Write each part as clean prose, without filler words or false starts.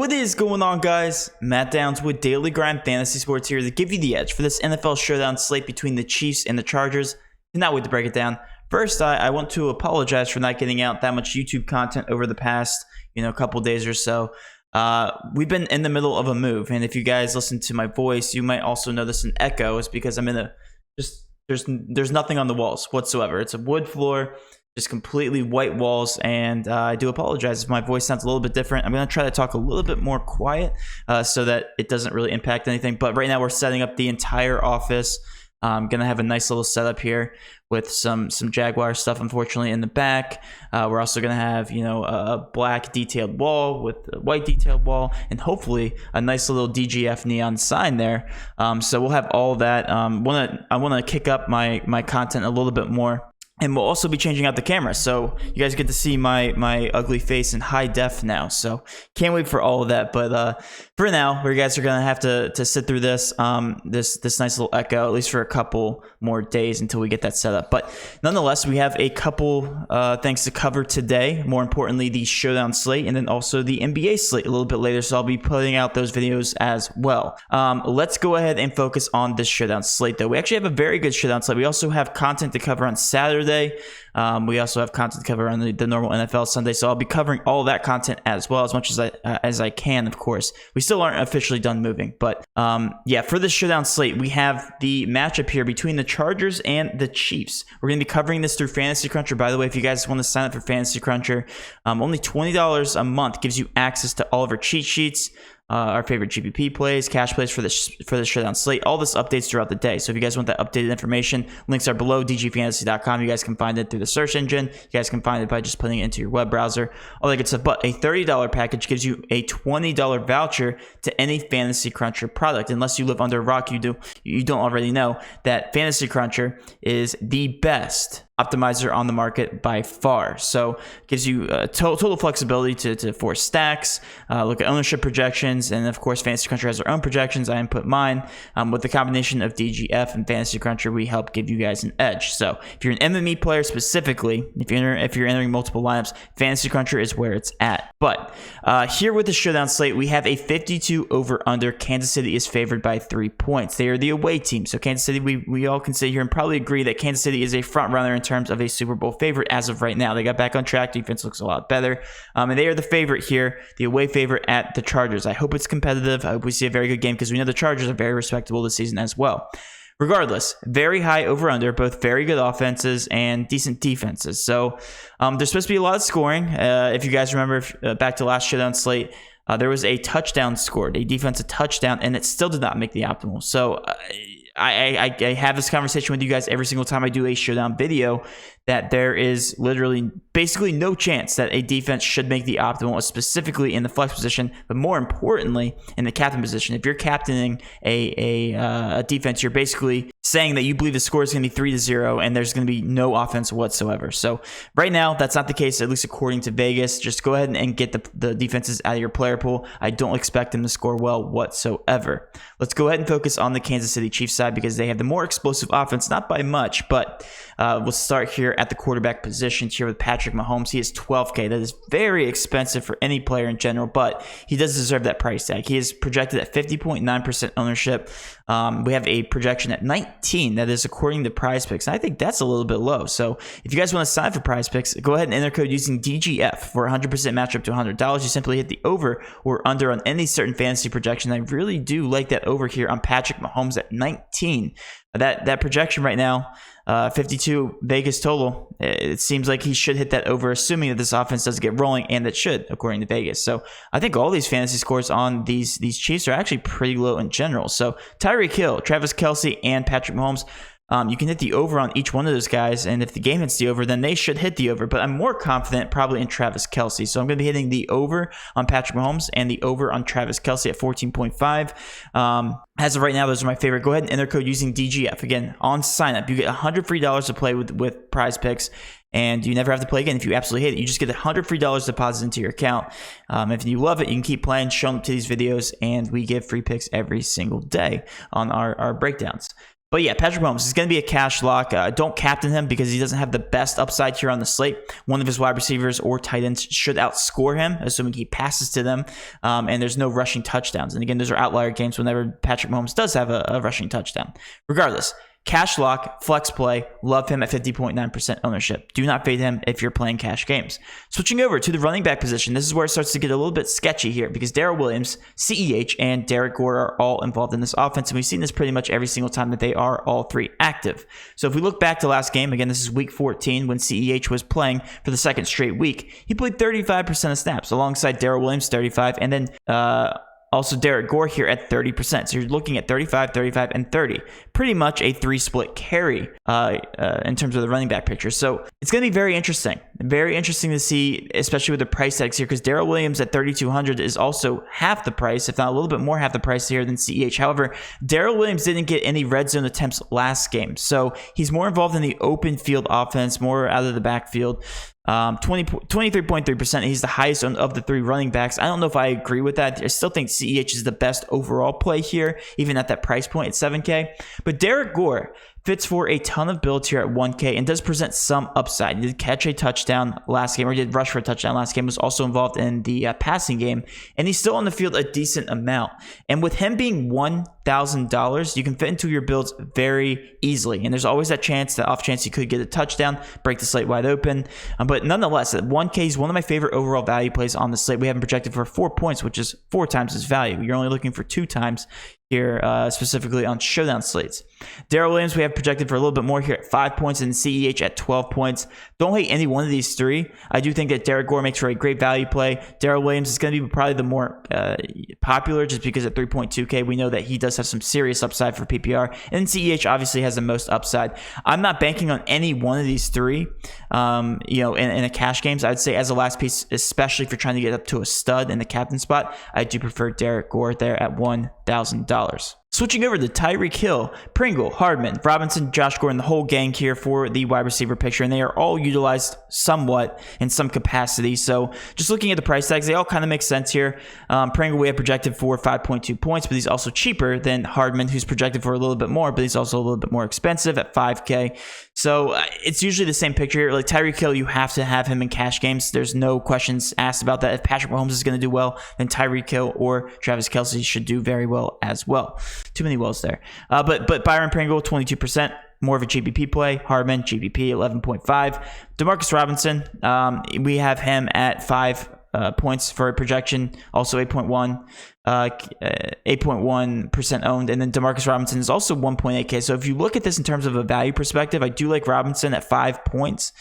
What is going on, guys? Matt Downs with Daily Grind Fantasy Sports here to give you the edge for this NFL showdown slate between the Chiefs and the Chargers. Cannot wait to break it down. First, I want to apologize for not getting out that much YouTube content over the past, couple days or so. We've been in the middle of a move, and if you guys listen to my voice, you might also notice an echo. It's because I'm in there's nothing on the walls whatsoever. It's a wood floor. Just completely white walls, and I do apologize if my voice sounds a little bit different. I'm going to try to talk a little bit more quiet so that it doesn't really impact anything. But right now we're setting up the entire office. I'm going to have a nice little setup here with some Jaguar stuff, unfortunately, in the back. We're also going to have, a black detailed wall with a white detailed wall, and hopefully a nice little DGF neon sign there. So we'll have all that. I want to kick up my content a little bit more. And we'll also be changing out the camera, so you guys get to see my ugly face in high def now. So can't wait for all of that. But for now, you guys are gonna have to sit through this this nice little echo, at least for a couple more days until we get that set up. But nonetheless, we have a couple things to cover today. More importantly, the showdown slate, and then also the NBA slate a little bit later. So I'll be putting out those videos as well. Let's go ahead and focus on this showdown slate, though. We actually have a very good showdown slate. We also have content to cover on Saturday. We also have content to cover on the normal NFL Sunday, so I'll be covering all that content as well, as much as I can, of course. We still aren't officially done moving, but yeah, for this showdown slate, we have the matchup here between the Chargers and the Chiefs. We're going to be covering this through Fantasy Cruncher. By the way, if you guys want to sign up for Fantasy Cruncher, only $20 a month gives you access to all of our cheat sheets, our favorite GPP plays, cash plays for the showdown slate. All this updates throughout the day. So if you guys want that updated information, links are below, dgfantasy.com. You guys can find it through the search engine. You guys can find it by just putting it into your web browser, all that good stuff. But a $30 package gives you a $20 voucher to any Fantasy Cruncher product. Unless you live under a rock, you don't already know that Fantasy Cruncher is the best optimizer on the market by far. So gives you total flexibility to force stacks, look at ownership projections, and of course Fantasy Cruncher has their own projections. I input mine. With the combination of DGF and Fantasy Cruncher, we help give you guys an edge. So if you're an MME player specifically, if you're entering multiple lineups, Fantasy Cruncher is where it's at. But here with the showdown slate, we have a 52 over under. Kansas City is favored by 3 points. They are the away team. So Kansas City, we all can sit here and probably agree that Kansas City is a front runner in terms of a Super Bowl favorite as of right now. They got back on track. Defense looks a lot better. And they are the favorite here, the away favorite at the Chargers. I hope it's competitive. I hope we see a very good game because we know the Chargers are very respectable this season as well. Regardless, very high over-under, both very good offenses and decent defenses. So there's supposed to be a lot of scoring. If you guys remember back to last showdown slate, there was a touchdown scored, a defensive touchdown, and it still did not make the optimal. So I have this conversation with you guys every single time I do a showdown video, that there is literally basically no chance that a defense should make the optimal, specifically in the flex position, but more importantly in the captain position. If you're captaining a defense, you're basically saying that you believe the score is going to be 3-0 and there's going to be no offense whatsoever. So right now, that's not the case, at least according to Vegas. Just go ahead and get the defenses out of your player pool. I don't expect them to score well whatsoever. Let's go ahead and focus on the Kansas City Chiefs side because they have the more explosive offense, not by much, but we'll start here at the quarterback positions here with Patrick Mahomes. He is $12K. That is very expensive for any player in general, but he does deserve that price tag. He is projected at 50.9% ownership. We have a projection at 19. That is according to Prize Picks. And I think that's a little bit low. So if you guys want to sign for Prize Picks, go ahead and enter code using DGF for 100% match up to $100. You simply hit the over or under on any certain fantasy projection. I really do like that over here on Patrick Mahomes at 19. That projection right now, 52 Vegas total, it seems like he should hit that over, assuming that this offense does get rolling, and it should, according to Vegas. So I think all these fantasy scores on these Chiefs are actually pretty low in general. So Tyreek Hill, Travis Kelce, and Patrick Mahomes, you can hit the over on each one of those guys, and if the game hits the over, then they should hit the over. But I'm more confident probably in Travis Kelce. So I'm going to be hitting the over on Patrick Mahomes and the over on Travis Kelce at 14.5. As of right now, those are my favorite. Go ahead and enter code using DGF. Again, on sign up, you get $100 free to play with Prize Picks. And you never have to play again if you absolutely hate it. You just get $100 free deposit into your account. If you love it, you can keep playing, showing up to these videos, and we give free picks every single day on our breakdowns. But yeah, Patrick Mahomes is going to be a cash lock. Don't captain him because he doesn't have the best upside here on the slate. One of his wide receivers or tight ends should outscore him, assuming he passes to them, and there's no rushing touchdowns. And again, those are outlier games whenever Patrick Mahomes does have a rushing touchdown. Regardless, cash lock, flex play, love him at 50.9% ownership. Do not fade him if you're playing cash games. Switching over to the running back position, this is where it starts to get a little bit sketchy here because Darrell Williams, CEH, and Derek Gore are all involved in this offense, and we've seen this pretty much every single time that they are all three active. So if we look back to last game, again, this is week 14 when CEH was playing for the second straight week. He played 35% of snaps alongside Darrell Williams, 35, and then also Derek Gore here at 30%. So you're looking at 35, 35, and 30. Pretty much a 3-split carry in terms of the running back picture. So it's going to be very interesting. Very interesting to see, especially with the price tags here, because Darrell Williams at 3,200 is also half the price, if not a little bit more half the price here than CEH. However, Darrell Williams didn't get any red zone attempts last game. So he's more involved in the open field offense, more out of the backfield. 23.3%. He's the highest of the three running backs. I don't know if I agree with that. I still think CEH is the best overall play here, even at that price point at 7K. But Derek Gore fits for a ton of builds here at 1K and does present some upside. He did catch a touchdown last game, or did rush for a touchdown last game, was also involved in the passing game, and he's still on the field a decent amount. And with him being $1,000, you can fit into your builds very easily. And there's always that chance, that off chance you could get a touchdown, break the slate wide open. But nonetheless, at 1K, he's one of my favorite overall value plays on the slate. We have him projected for 4 points, which is 4 times his value. You're only looking for 2 times here, specifically on showdown slates. Darrell Williams, we have projected for a little bit more here at 5 points, and CEH at 12 points. Don't hate any one of these three. I do think that Derek Gore makes for a great value play. Darrell Williams is going to be probably the more popular just because at 3.2K, we know that he does have some serious upside for PPR. And CEH obviously has the most upside. I'm not banking on any one of these three, in a cash games. I'd say as a last piece, especially if you're trying to get up to a stud in the captain spot, I do prefer Derek Gore there at $1,000. Switching over to Tyreek Hill, Pringle, Hardman, Robinson, Josh Gordon, the whole gang here for the wide receiver picture, and they are all utilized somewhat in some capacity. So just looking at the price tags, they all kind of make sense here. Pringle, we have projected for 5.2 points, but he's also cheaper than Hardman, who's projected for a little bit more, but he's also a little bit more expensive at 5K. So it's usually the same picture here. Like Tyreek Hill, you have to have him in cash games. There's no questions asked about that. If Patrick Mahomes is going to do well, then Tyreek Hill or Travis Kelce should do very well as well. Too many wells there. But Byron Pringle, 22%. More of a GPP play. Hardman, GPP, 11.5. Demarcus Robinson, we have him at 5 points for a projection, also 8.1% owned, and then Demarcus Robinson is also 1.8K. So if you look at this in terms of a value perspective, I do like Robinson at 5 points.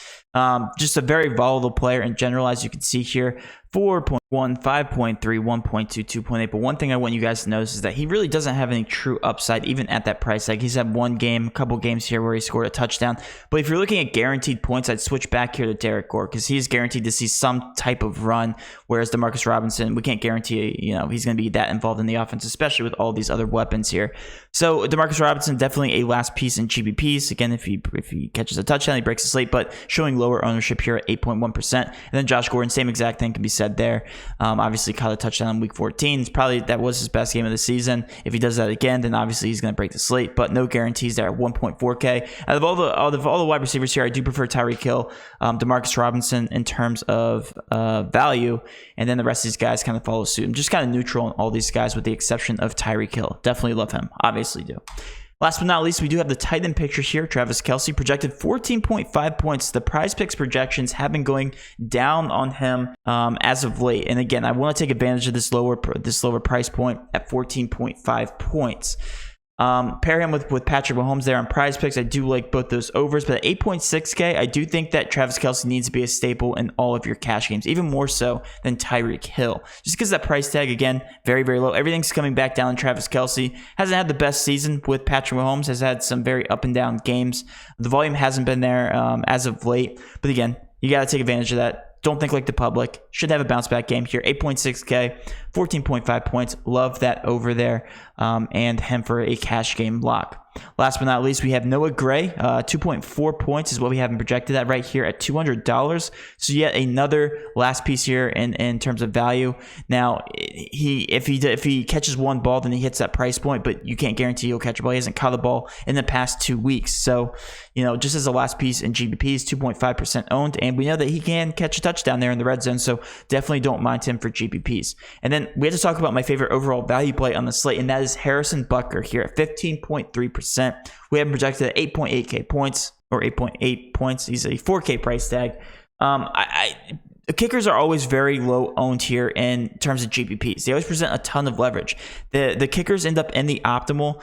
Just a very volatile player in general, as you can see here. 4.1, 5.3, 1.2, 2.8. But one thing I want you guys to notice is that he really doesn't have any true upside, even at that price tag. He's had one game, a couple games here where he scored a touchdown. But if you're looking at guaranteed points, I'd switch back here to Derek Gore because he's guaranteed to see some type of run, whereas Demarcus Robinson, we can't guarantee, he's going to be that involved in the offense, especially with all these other weapons here. So Demarcus Robinson, definitely a last piece in GPPs. Again, if he catches a touchdown, he breaks the slate, but showing lower ownership here at 8.1%. And then Josh Gordon, same exact thing can be said there. Obviously caught a touchdown in week 14. That was his best game of the season. If he does that again, then obviously he's going to break the slate, but no guarantees there at 1.4K. Out of all the wide receivers here, I do prefer Tyreek Hill, Demarcus Robinson in terms of value, and then the rest of these guys kind of follow suit. I'm just kind of neutral on all these guys with the exception of Tyreek Hill. Definitely love him. Obviously do. Last but not least, we do have the tight end picture here. Travis Kelce projected 14.5 points. The prize picks projections have been going down on him as of late. And again, I want to take advantage of this lower price point at 14.5 points. Pair him with Patrick Mahomes there on prize picks. I do like both those overs, but at 8.6K, I do think that Travis Kelce needs to be a staple in all of your cash games, even more so than Tyreek Hill. Just because that price tag, again, very, very low. Everything's coming back down on Travis Kelce. Hasn't had the best season with Patrick Mahomes, has had some very up and down games. The volume hasn't been there as of late, but again, you got to take advantage of that. Don't think like the public. Should have a bounce back game here. 8.6K, 14.5 points. Love that over there. and him for a cash game lock. Last but not least, we have Noah Gray. 2.4 points is what we have him projected at right here at $200. So yet another last piece here in terms of value. Now, if he catches one ball, then he hits that price point, but you can't guarantee he'll catch a ball. He hasn't caught the ball in the past 2 weeks. So, just as a last piece in GBPs, 2.5% owned, and we know that he can catch a touchdown there in the red zone. So definitely don't mind him for GBPs. And then we have to talk about my favorite overall value play on the slate, and that is Harrison Butker here at 15.3%. We have him projected at 8.8K points, or 8.8 points. He's a 4K price tag. The kickers are always very low owned here in terms of GPPs. They always present a ton of leverage. The kickers end up in the optimal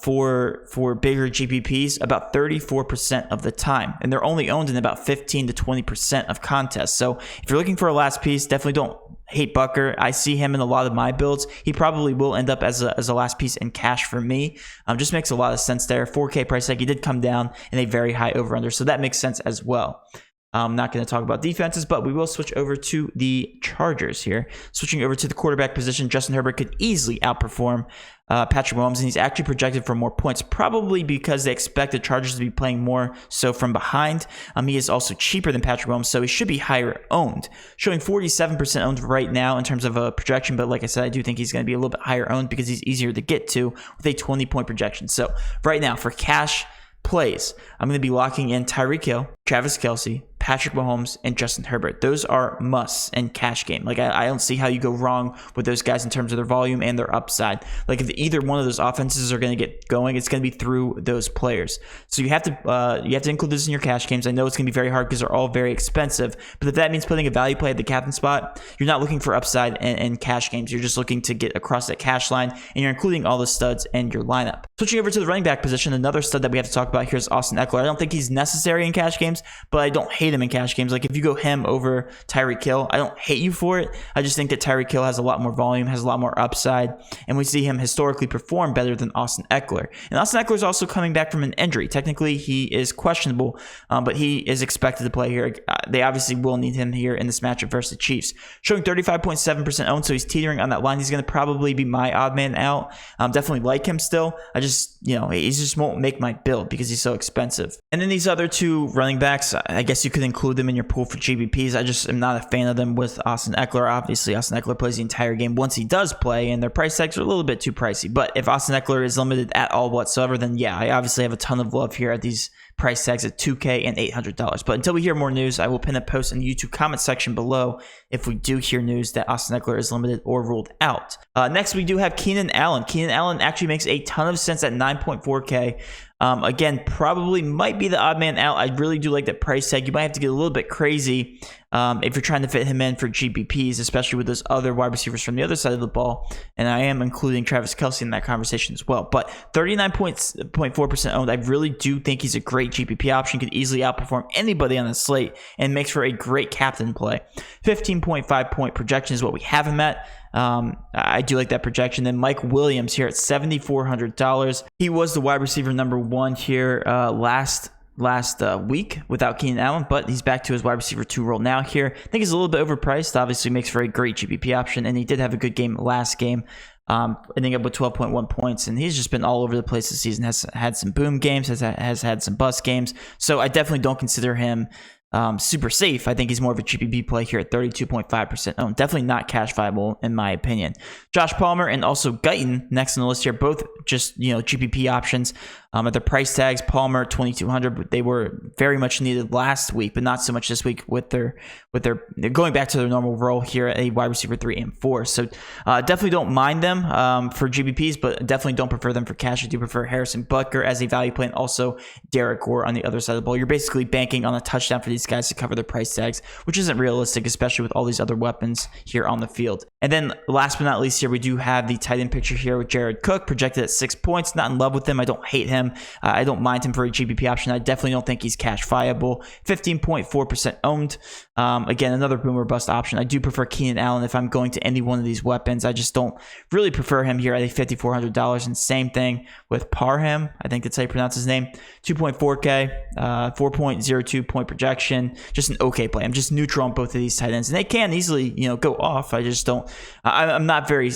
for bigger GPPs about 34% of the time, and they're only owned in about 15 to 20% of contests. So if you're looking for a last piece, definitely don't hate Butker. I see him in a lot of my builds. He probably will end up as a last piece in cash for me. Just makes a lot of sense there. 4K price tag. He did come down in a very high over-under, so that makes sense as well. I'm not going to talk about defenses, but we will switch over to the Chargers here. Switching over to the quarterback position, Justin Herbert could easily outperform Patrick Mahomes, and he's actually projected for more points, probably because they expect the Chargers to be playing more so from behind. He is also cheaper than Patrick Mahomes, so he should be higher owned, showing 47% owned right now in terms of a projection. But like I said, I do think he's going to be a little bit higher owned because he's easier to get to with a 20-point projection. So right now, for cash plays, I'm going to be locking in Tyreek Hill, Travis Kelce, Patrick Mahomes, and Justin Herbert. Those are musts in cash game. Like, I don't see how you go wrong with those guys in terms of their volume and their upside. Like, if either one of those offenses are going to get going, it's going to be through those players. So you have to include this in your cash games. I know it's going to be very hard because they're all very expensive, but if that means putting a value play at the captain spot, you're not looking for upside in cash games. You're just looking to get across that cash line, and you're including all the studs in your lineup. Switching over to the running back position, another stud that we have to talk about here is Austin Eckler. I don't think he's necessary in cash games, but I don't hate him in cash games. Like, if you go him over Tyreek Hill, I don't hate you for it. I just think that Tyreek Hill has a lot more volume, has a lot more upside, and we see him historically perform better than Austin Eckler. And Austin Eckler is also coming back from an injury. Technically, he is questionable, but he is expected to play here. They obviously will need him here in this matchup versus the Chiefs. Showing 35.7% owned, so he's teetering on that line. He's going to probably be my odd man out. Definitely like him still. He just won't make my build because he's so expensive. And then these other two running backs, I guess you could include them in your pool for GBPs. I just am not a fan of them with Austin Eckler. Obviously, Austin Eckler plays the entire game once he does play, and their price tags are a little bit too pricey. But if Austin Eckler is limited at all whatsoever, then yeah, I obviously have a ton of love here at these price tags at $2K and $800. But until we hear more news, I will pin a post in the YouTube comment section below if we do hear news that Austin Eckler is limited or ruled out. Next, we do have Keenan Allen. Keenan Allen actually makes a ton of sense at 9.4K. Again, probably might be the odd man out. I really do like that price tag. You might have to get a little bit crazy if you're trying to fit him in for GPPs, especially with those other wide receivers from the other side of the ball. And I am including Travis Kelce in that conversation as well. But 39.4% owned, I really do think he's a great GPP option. Could easily outperform anybody on the slate and makes for a great captain play. 15.5 point projection is what we have him at. I do like that projection. Then Mike Williams here at $7,400. He was the wide receiver number 1 here last week without Keenan Allen, but he's back to his wide receiver 2 role now here. I think he's a little bit overpriced. Obviously makes for a great GPP option, and he did have a good game last game, ending up with 12.1 points, and he's just been all over the place this season. Has had some boom games, has had some bust games, so I definitely don't consider him super safe. I think he's more of a GPP play here at 32.5% owned. Definitely not cash viable in my opinion. Josh Palmer and also Guyton next on the list here, both just GPP options. At their price tags, Palmer $2,200, but they were very much needed last week, but not so much this week with their going back to their normal role here at a wide receiver 3 and 4. So definitely don't mind them for GPPs, but definitely don't prefer them for cash. I do prefer Harrison Butker as a value play, and also Derek Gore on the other side of the ball. You're basically banking on a touchdown for these guys to cover their price tags, which isn't realistic, especially with all these other weapons here on the field. And then last but not least here, we do have the tight end picture here with Jared Cook, projected at 6 points. Not in love with him. I don't hate him. I don't mind him for a GPP option. I definitely don't think he's cash viable. 15.4% owned. Again, another boomer bust option. I do prefer Keenan Allen if I'm going to any one of these weapons. I just don't really prefer him here at a $5,400. And same thing with Parham. I think that's how you pronounce his name. 2.4K, 4.02 point projection. Just an okay play. I'm just neutral on both of these tight ends, and they can easily, go off. I just don't. I'm not very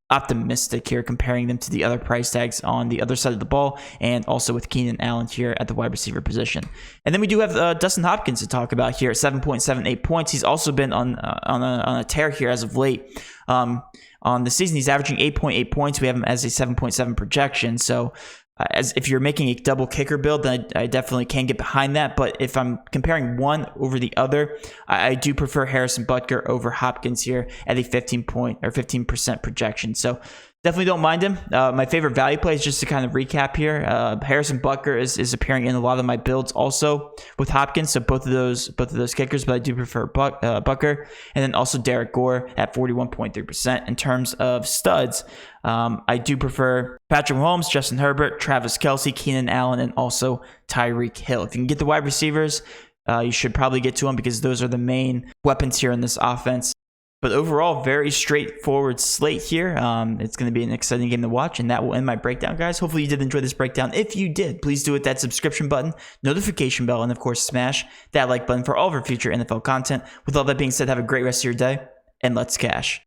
optimistic here comparing them to the other price tags on the other side of the ball, and also with Keenan Allen here at the wide receiver position. And then we do have Dustin Hopkins to talk about here at 7.78 points. He's also been on a tear here as of late. On the season, he's averaging 8.8 points. We have him as a 7.7 projection. So as if you're making a double kicker build, then I definitely can get behind that. But if I'm comparing one over the other, I do prefer Harrison Butker over Hopkins here at a 15% projection. So definitely don't mind him. My favorite value plays, just to kind of recap here, Harrison Butker is appearing in a lot of my builds also with Hopkins. So both of those kickers, but I do prefer Butker. And then also Derek Gore at 41.3%. In terms of studs, I do prefer Patrick Mahomes, Justin Herbert, Travis Kelce, Keenan Allen, and also Tyreek Hill. If you can get the wide receivers, you should probably get to them because those are the main weapons here in this offense. But overall, very straightforward slate here. It's going to be an exciting game to watch, and that will end my breakdown, guys. Hopefully you did enjoy this breakdown. If you did, please do hit that subscription button, notification bell, and of course, smash that like button for all of our future NFL content. With all that being said, have a great rest of your day, and let's cash.